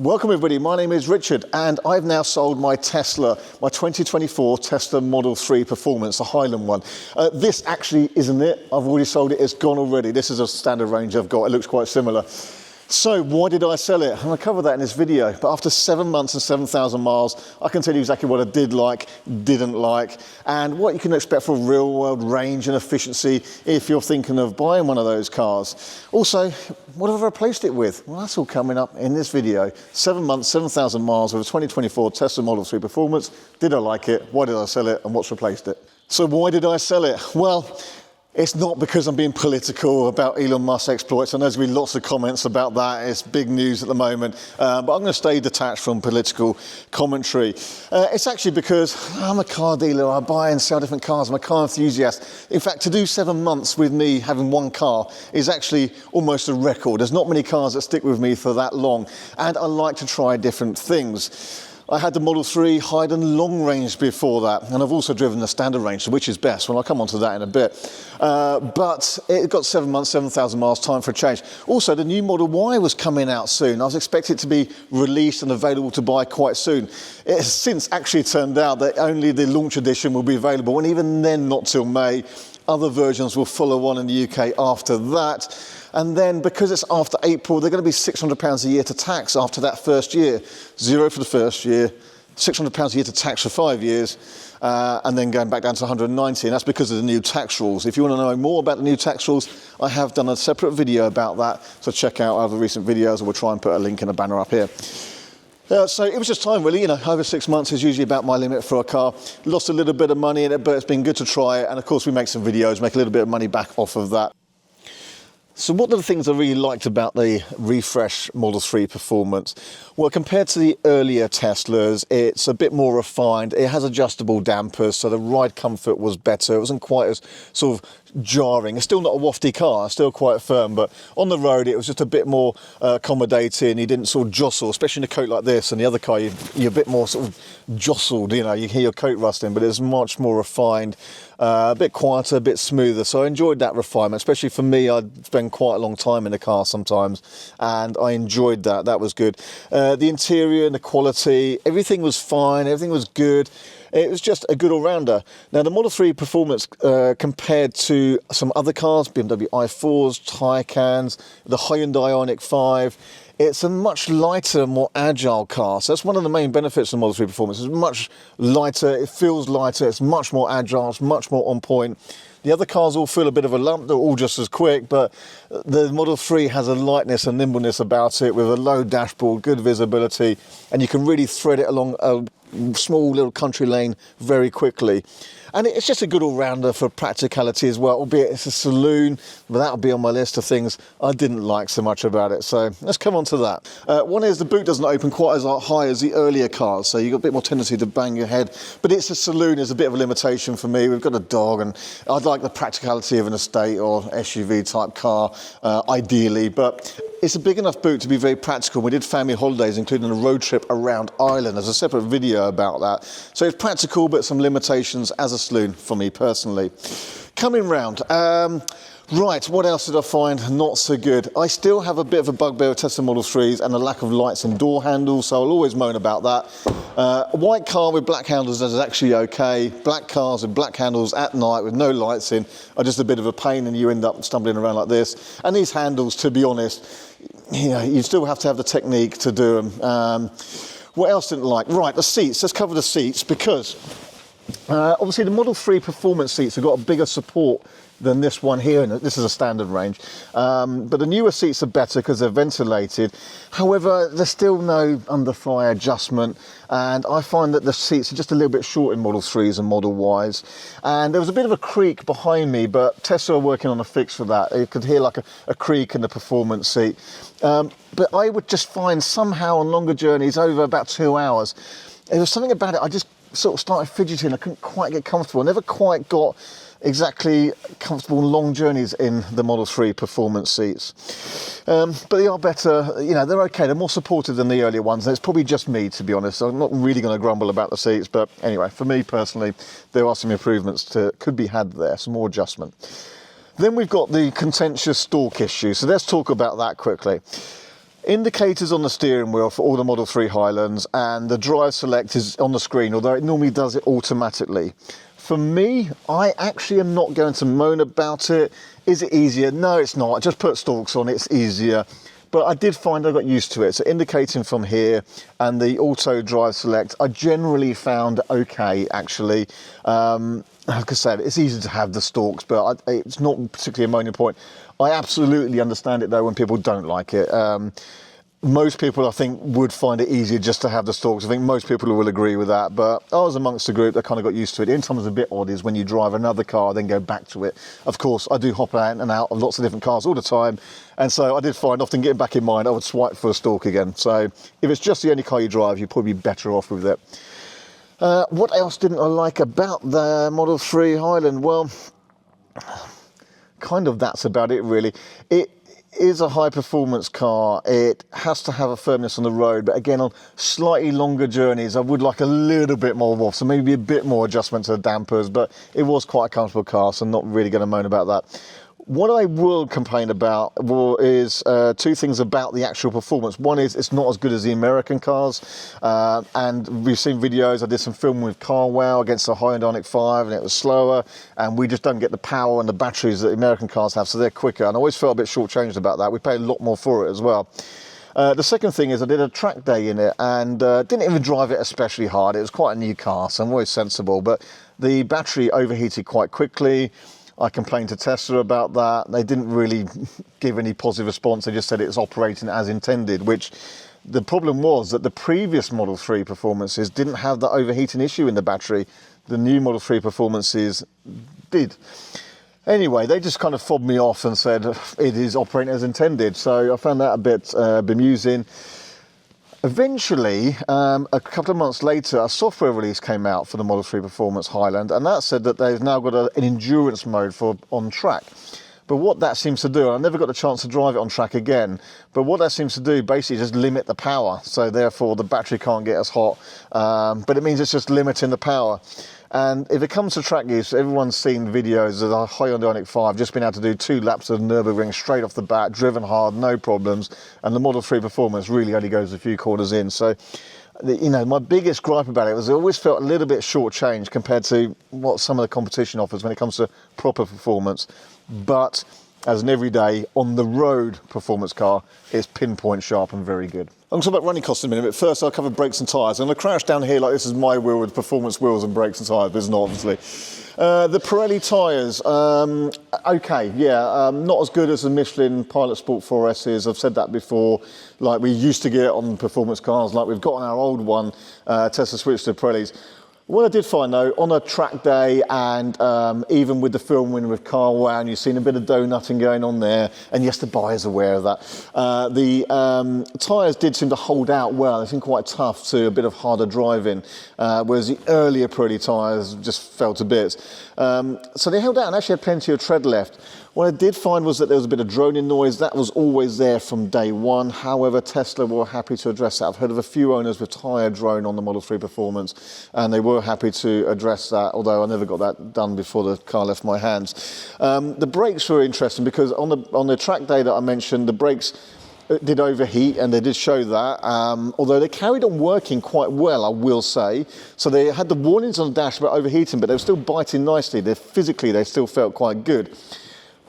Welcome everybody, my name is Richard and I've now sold my Tesla, my 2024 Tesla Model 3 Performance, the Highland one. This actually isn't it, I've already sold it, it's gone already. This is a standard range I've got, it looks quite similar. So why did I sell it? I'm going to cover that in this video, but after 7 months and 7,000 miles, I can tell you exactly what I did like, didn't like, and what you can expect for real world range and efficiency if you're thinking of buying one of those cars. Also, what have I replaced it with? Well, that's all coming up in this video. 7 months, 7,000 miles with a 2024 Tesla Model 3 Performance. Did I like it? Why did I sell it? And what's replaced it? So why did I sell it? Well, it's not because I'm being political about Elon Musk's exploits. I know there's been lots of comments about that. It's big news at the moment. But I'm going to stay detached from political commentary. It's actually because I'm a car dealer. I buy and sell different cars. I'm a car enthusiast. In fact, to do 7 months with me having one car is actually almost a record. There's not many cars that stick with me for that long. And I like to try different things. I had the Model 3 Highland long range before that, and I've also driven the standard range, which is best. Well, I'll come on to that in a bit. But it got 7 months, 7,000 miles, time for a change. Also, the new Model Y was coming out soon. I was expecting it to be released and available to buy quite soon. It has since actually turned out that only the launch edition will be available, and even then not till May. Other versions will follow on in the UK after that. And then because it's after April, they're going to be £600 a year to tax after that first year. Zero for the first year, £600 a year to tax for 5 years, and then going back down to 190, and that's because of the new tax rules. If you want to know more about the new tax rules, I have done a separate video about that, so check out other recent videos, and we'll try and put a link in a banner up here. So it was just time really, over 6 months is usually about my limit for a car. Lost a little bit of money in it, but it's been good to try it, and of course we make some videos, make a little bit of money back off of that. So what are the things I really liked about the refresh Model 3 Performance? Well, compared to the earlier Teslas, it's a bit more refined. It has adjustable dampers, so the ride comfort was better. It wasn't quite as sort of jarring. It's still not a wafty car, it's still quite firm, but on the road it was just a bit more accommodating. You didn't sort of jostle, especially in a coat like this. And the other car, you're a bit more sort of jostled, you hear your coat rusting, but it's much more refined, a bit quieter, a bit smoother. So I enjoyed that refinement, especially for me. I'd spend quite a long time in the car sometimes, and I enjoyed that. That was good. The interior and the quality, everything was fine, everything was good. It was just a good all-rounder. Now, the Model 3 Performance, compared to some other cars, BMW i4s, Taycans, the Hyundai Ioniq 5, it's a much lighter, more agile car. So that's one of the main benefits of the Model 3 Performance. It's much lighter, it feels lighter, it's much more agile, it's much more on point. The other cars all feel a bit of a lump, they're all just as quick, but the Model 3 has a lightness and nimbleness about it with a low dashboard, good visibility, and you can really thread it along a small little country lane very quickly. And it's just a good all-rounder for practicality as well, albeit it's a saloon, but that'll be on my list of things I didn't like so much about it. So let's come on to that. One is the boot doesn't open quite as high as the earlier cars, so you've got a bit more tendency to bang your head. But it's a saloon is a bit of a limitation for me. We've got a dog, and I'd like the practicality of an estate or SUV type car, ideally, but it's a big enough boot to be very practical. We did family holidays, including a road trip around Ireland. There's a separate video about that. So it's practical, but some limitations as a saloon for me personally. Coming round, right, what else did I find not so good? I still have a bit of a bugbear with Tesla Model 3s and the lack of lights and door handles, so I'll always moan about that. A white car with black handles is actually okay. Black cars with black handles at night with no lights in are just a bit of a pain, and you end up stumbling around like this. And these handles, to be honest, you still have to have the technique to do them. What else didn't like? Right, the seats. Let's cover the seats, because obviously the Model 3 Performance seats have got a bigger support than this one here, and this is a standard range. But the newer seats are better because they're ventilated. However, there's still no under-thigh adjustment, and I find that the seats are just a little bit short in Model 3s and Model Ys. And there was a bit of a creak behind me, but Tesla are working on a fix for that. You could hear like a creak in the Performance seat. But I would just find somehow on longer journeys, over about 2 hours, there was something about it, I just sort of started fidgeting. I couldn't quite get comfortable. I never quite got exactly comfortable long journeys in the Model 3 Performance seats. But they are better, they're okay. They're more supportive than the earlier ones. And it's probably just me, to be honest. So I'm not really going to grumble about the seats. But anyway, for me personally, there are some improvements could be had there, some more adjustment. Then we've got the contentious stalk issue. So let's talk about that quickly. Indicators on the steering wheel for all the Model 3 Highlands, and the drive select is on the screen, although it normally does it automatically. For me, I actually am not going to moan about it. Is it easier? No, it's not. I just put stalks on, it's easier. But I did find I got used to it. So indicating from here and the auto drive select, I generally found okay, actually. Like I said, it's easy to have the stalks, but it's not particularly a moaning point. I absolutely understand it though when people don't like it. Most people, I think, would find it easier just to have the stalks. I think most people will agree with that, but I was amongst the group that kind of got used to it. The only time it's a bit odd is when you drive another car, then go back to it. Of course, I do hop out and out of lots of different cars all the time, and so I did find often getting back in mind, I would swipe for a stalk again. So if it's just the only car you drive, you're probably better off with it. What else didn't I like about the Model 3 Highland? Well, kind of that's about it, really. It is a high performance car. It has to have a firmness on the road, but again, on slightly longer journeys, I would like a little bit more warmth, so maybe a bit more adjustment to the dampers, but it was quite a comfortable car, so I'm not really going to moan about that. What I will complain about is two things about the actual performance. One is it's not as good as the American cars, and we've seen videos. I did some filming with CarWow against the Highland Ioniq 5, and it was slower, and we just don't get the power and the batteries that the American cars have, so they're quicker, and I always felt a bit shortchanged about that. We pay a lot more for it as well. The second thing is I did a track day in it, and didn't even drive it especially hard. It was quite a new car, so I'm always sensible, but the battery overheated quite quickly. I complained to Tesla about that. They didn't really give any positive response. They just said it's operating as intended, which the problem was that the previous Model 3 performances didn't have that overheating issue in the battery. The new Model 3 performances did. Anyway, they just kind of fobbed me off and said it is operating as intended. So I found that a bit bemusing. Eventually, a couple of months later, a software release came out for the Model 3 Performance Highland, and that said that they've now got an endurance mode for on track. But what that seems to do, and I never got the chance to drive it on track again, but what that seems to do basically just limit the power, so therefore the battery can't get as hot, but it means it's just limiting the power. And if it comes to track use, everyone's seen videos of the Highland Ioniq 5 just been able to do 2 laps of Nürburgring straight off the bat, driven hard, no problems, and the Model 3 Performance really only goes a few corners in. So, you know, my biggest gripe about it was I always felt a little bit shortchanged compared to what some of the competition offers when it comes to proper performance. But as an everyday on the road performance car, it's pinpoint sharp and very good. I'm going to talk about running costs in a minute, but first I'll cover brakes and tyres. I'm going to crash down here like this is my wheel with performance wheels and brakes and tyres, but it's not, obviously. The Pirelli tyres, okay, yeah, not as good as the Michelin Pilot Sport 4S's. I've said that before, like we used to get on performance cars, like we've got on our old one, Tesla switched to Pirellis. What I did find though, on a track day and even with the filming with CarWow, and you've seen a bit of donutting going on there, and yes, the buyer's aware of that, the tyres did seem to hold out well. They seemed quite tough to a bit of harder driving, whereas the earlier Pirelli tyres just fell to bits. So they held out and actually had plenty of tread left. What I did find was that there was a bit of droning noise. That was always there from day one. However, Tesla were happy to address that. I've heard of a few owners with tyre drone on the Model 3 Performance, and they were happy to address that, although I never got that done before the car left my hands. The brakes were interesting because on the track day that I mentioned, the brakes did overheat, and they did show that, although they carried on working quite well, I will say. So they had the warnings on the dash about overheating, but they were still biting nicely. Physically, they still felt quite good.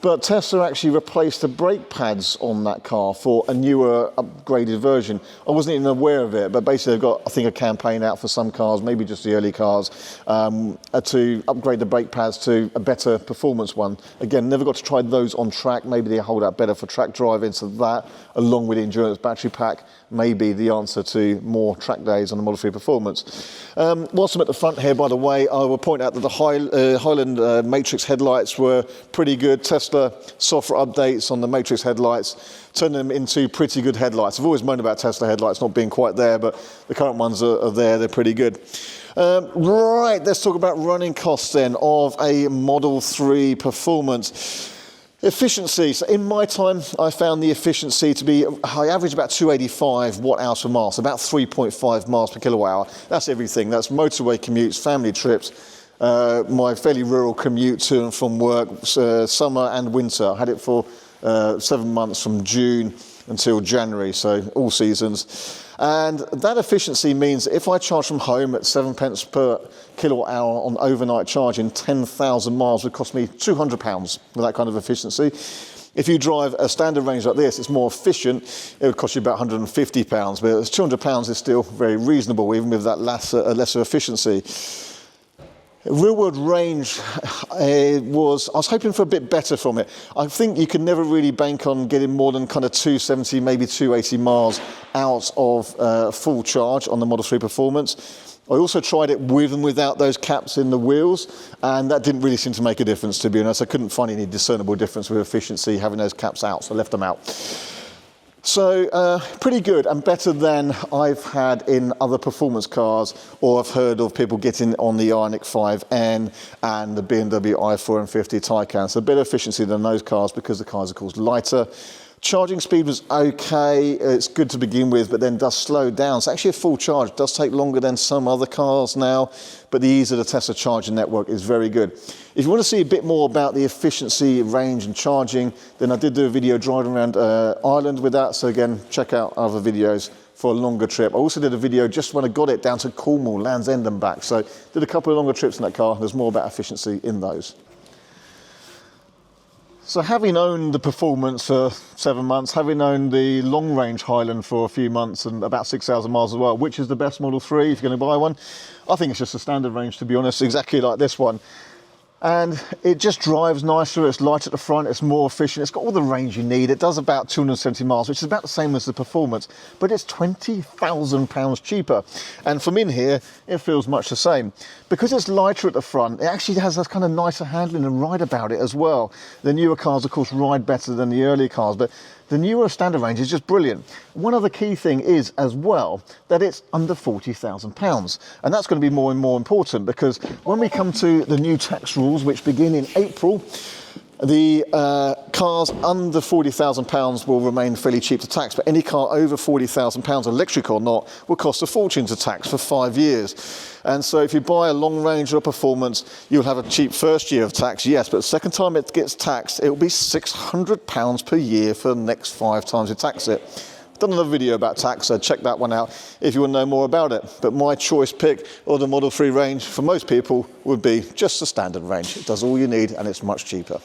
But Tesla actually replaced the brake pads on that car for a newer, upgraded version. I wasn't even aware of it, but basically they've got, I think, a campaign out for some cars, maybe just the early cars, to upgrade the brake pads to a better performance one. Again, never got to try those on track. Maybe they hold up better for track driving, so that, along with the endurance battery pack, may be the answer to more track days on the Model 3 Performance. Whilst I'm at the front here, by the way, I will point out that the Highland Matrix headlights were pretty good. Tesla software updates on the Matrix headlights turn them into pretty good headlights. I've always moaned about Tesla headlights not being quite there, but the current ones are there, they're pretty good. Right, let's talk about running costs then of a Model 3 Performance. Efficiency. So in my time, I found the efficiency to be, I average about 285 watt-hours per mile, so about 3.5 miles per kilowatt hour. That's everything. That's motorway commutes, family trips, my fairly rural commute to and from work, summer and winter. I had it for 7 months from June until January, so all seasons. And that efficiency means if I charge from home at 7 pence per kilowatt hour on overnight charging, 10,000 miles would cost me £200 with that kind of efficiency. If you drive a standard range like this, it's more efficient, it would cost you about £150, but £200 is still very reasonable, even with that lesser efficiency. Real world range I was hoping for a bit better from it. I think you can never really bank on getting more than kind of 270, maybe 280 miles out of full charge on the Model 3 Performance. I also tried it with and without those caps in the wheels, and that didn't really seem to make a difference, to be honest. I couldn't find any discernible difference with efficiency having those caps out, so I left them out. So pretty good and better than I've had in other performance cars, or I've heard of people getting on the Ioniq 5N and the BMW i4 M50 Taycan. So a better efficiency than those cars because the cars are, of course, lighter. Charging speed was okay, it's good to begin with, but then does slow down. So actually a full charge does take longer than some other cars now, but the ease of the Tesla charging network is very good. If you want to see a bit more about the efficiency, range and charging, then I did do a video driving around Ireland with that. So again, check out other videos for a longer trip. I also did a video just when I got it down to Cornwall, Land's End and back. So did a couple of longer trips in that car. There's more about efficiency in those. So having owned the Performance for 7 months, having owned the long range Highland for a few months and about 6,000 miles as well, which is the best Model 3 if you're going to buy one? I think it's just a standard range, to be honest, exactly like this one. And it just drives nicer, it's light at the front, it's more efficient, it's got all the range you need. It does about 270 miles, which is about the same as the Performance, but it's £20,000 cheaper. And from in here, it feels much the same. Because it's lighter at the front, it actually has this kind of nicer handling and ride about it as well. The newer cars, of course, ride better than the earlier cars, but the newer standard range is just brilliant. One other key thing is, as well, that it's under £40,000. And that's going to be more and more important because when we come to the new tax rules, which begin in April, the cars under £40,000 will remain fairly cheap to tax, but any car over £40,000, electric or not, will cost a fortune to tax for 5 years. And so if you buy a long range or a Performance, you'll have a cheap first year of tax, yes, but the second time it gets taxed, it will be £600 per year for the next 5 times you tax it. I've done another video about tax, so check that one out if you want to know more about it. But my choice pick of the Model 3 range for most people would be just the standard range. It does all you need and it's much cheaper.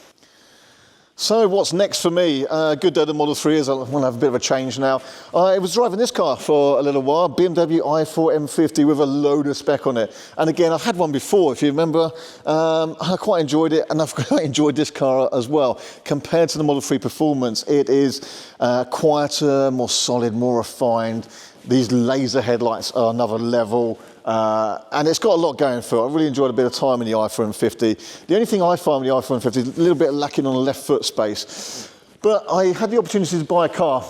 So what's next for me? Good day the Model 3 is. I want to have a bit of a change now. I was driving this car for a little while, BMW i4 M50 with a load of spec on it. And again, I've had one before, if you remember. I quite enjoyed it, and I've quite enjoyed this car as well. Compared to the Model 3 Performance, it is quieter, more solid, more refined. These laser headlights are another level. And it's got a lot going for it. I really enjoyed a bit of time in the i4 M50. The only thing I find with the i4 M50 is a little bit lacking on the left foot space. But I had the opportunity to buy a car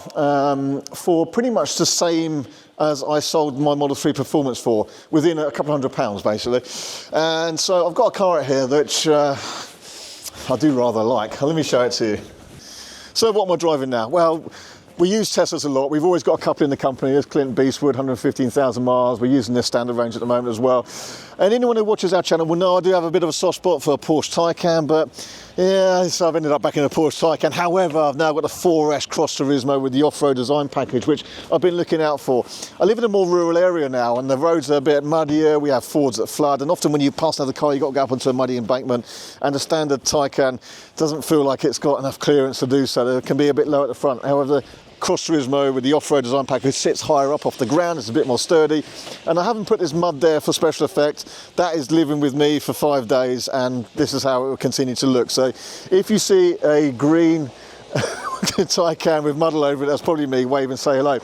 for pretty much the same as I sold my Model 3 Performance for, within a couple £100 basically. And so I've got a car out here which I do rather like. Let me show it to you. So what am I driving now? Well, we use Teslas a lot. We've always got a couple in the company. There's Clinton Beastwood, 115,000 miles. We're using this standard range at the moment as well. And anyone who watches our channel will know I do have a bit of a soft spot for a Porsche Taycan, but yeah, so I've ended up back in a Porsche Taycan. However, I've now got the 4S Cross Turismo with the off-road design package, which I've been looking out for. I live in a more rural area now, and the roads are a bit muddier. We have Fords that flood, and often when you pass another car, you've got to go up onto a muddy embankment, and the standard Taycan doesn't feel like it's got enough clearance to do so. It can be a bit low at the front. However, Cross Turismo with the off-road design package sits higher up off the ground, it's a bit more sturdy, and I haven't put this mud there for special effect. That is living with me for 5 days, and this is how it will continue to look. So if you see a green Taycan with mud all over it, that's probably me. Wave and say hello.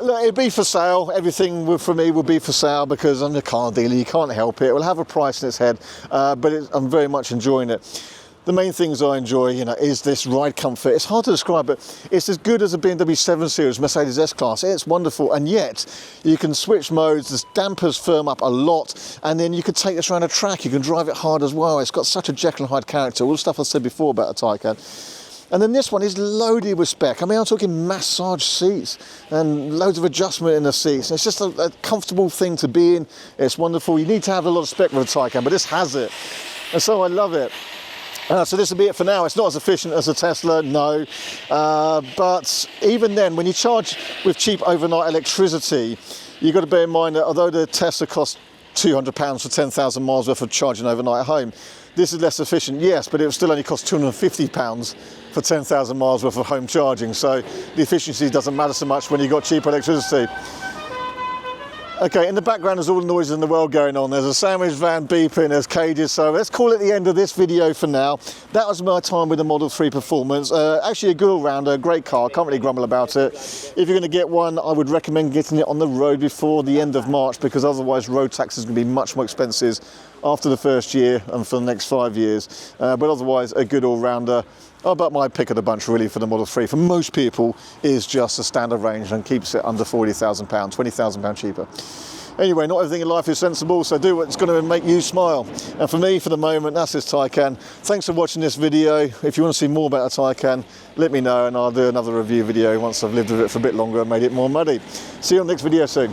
Look, it'll be for sale. Everything for me will be for sale because I'm a car dealer, you can't help it. It will have a price in its head, but I'm very much enjoying it. The main things I enjoy, is this ride comfort. It's hard to describe, but it's as good as a BMW 7 Series Mercedes S-Class. It's wonderful, and yet you can switch modes. The dampers firm up a lot, and then you can take this around a track. You can drive it hard as well. It's got such a Jekyll and Hyde character. All the stuff I said before about a Taycan. And then this one is loaded with spec. I mean, I'm talking massage seats and loads of adjustment in the seats. It's just a comfortable thing to be in. It's wonderful. You need to have a lot of spec with a Taycan, but this has it, and so I love it. So this will be it for now. It's not as efficient as a Tesla, no. But even then, when you charge with cheap overnight electricity, you've got to bear in mind that although the Tesla costs £200 for 10,000 miles worth of charging overnight at home, this is less efficient, yes, but it will still only cost £250 for 10,000 miles worth of home charging. So the efficiency doesn't matter so much when you've got cheap electricity. Okay, in the background there's all the noises in the world going on. There's a sandwich van beeping, there's cages, so let's call it the end of this video for now. That was my time with the Model 3 Performance. Actually a good all-rounder, a great car, can't really grumble about it. If you're going to get one, I would recommend getting it on the road before the end of March, because otherwise road tax is going to be much more expensive after the first year and for the next 5 years. But otherwise a good all-rounder. But my pick of the bunch really for the Model 3 for most people is just a standard range and keeps it under £40,000, £20,000 cheaper. Anyway, not everything in life is sensible, so do what's going to make you smile. And for me, for the moment, that's this Taycan. Thanks for watching this video. If you want to see more about a Taycan, let me know and I'll do another review video once I've lived with it for a bit longer and made it more muddy. See you on the next video soon.